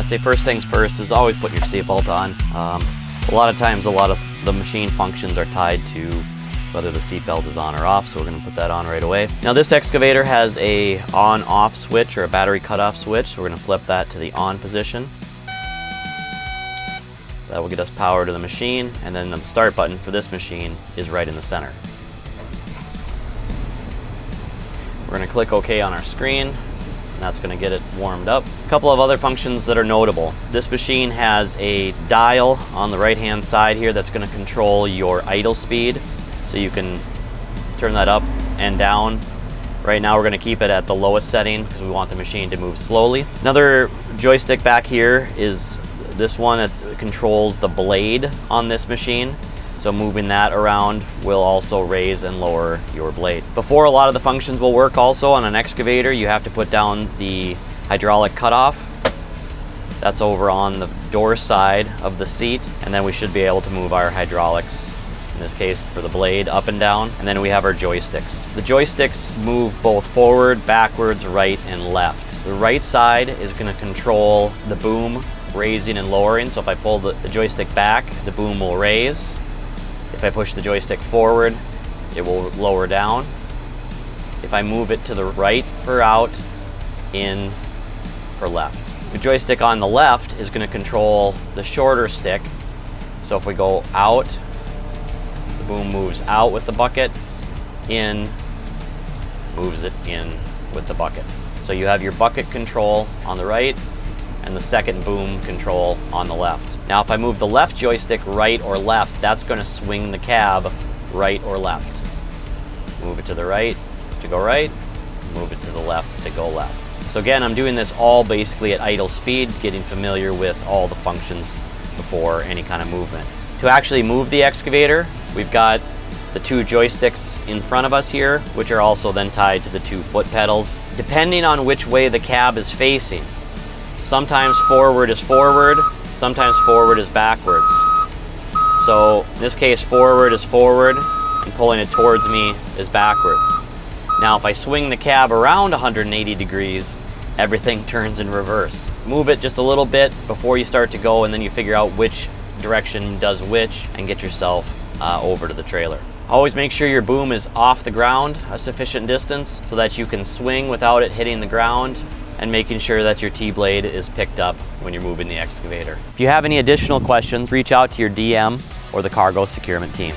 say first things first is always put your seatbelt on. A lot of times, a lot of the machine functions are tied to whether the seatbelt is on or off, so we're going to put that on right away. Now this excavator has a on-off switch or a battery cutoff switch, so we're going to flip that to the on position. That will get us power to the machine, and then the start button for this machine is right in the center. We're going to click OK on our screen, and that's going to get it warmed up. A couple of other functions that are notable. This machine has a dial on the right-hand side here that's going to control your idle speed, so you can turn that up and down. Right now we're going to keep it at the lowest setting because we want the machine to move slowly. Another joystick back here is this one that controls the blade on this machine. So moving that around will also raise and lower your blade. Before a lot of the functions will work also on an excavator, you have to put down the hydraulic cutoff. That's over on the door side of the seat, and then we should be able to move our hydraulics, in this case for the blade, up and down. And then we have our joysticks. The joysticks move both forward, backwards, right, and left. The right side is going to control the boom raising and lowering. So if I pull the joystick back, the boom will raise. If I push the joystick forward, it will lower down. If I move it to the right for out, in for left. The joystick on the left is going to control the shorter stick. So if we go out, the boom moves out with the bucket, in moves it in with the bucket. So you have your bucket control on the right and the second boom control on the left. Now if I move the left joystick right or left, that's going to swing the cab right or left. Move it to the right to go right, move it to the left to go left. So again, I'm doing this all basically at idle speed, getting familiar with all the functions before any kind of movement. To actually move the excavator, we've got the two joysticks in front of us here, which are also then tied to the two foot pedals. Depending on which way the cab is facing, sometimes forward is forward, sometimes forward is backwards. So in this case, forward is forward, and pulling it towards me is backwards. Now if I swing the cab around 180 degrees, everything turns in reverse. Move it just a little bit before you start to go, and then you figure out which direction does which and get yourself over to the trailer. Always make sure your boom is off the ground a sufficient distance so that you can swing without it hitting the ground, and making sure that your T-blade is picked up when you're moving the excavator. If you have any additional questions, reach out to your DM or the cargo securement team.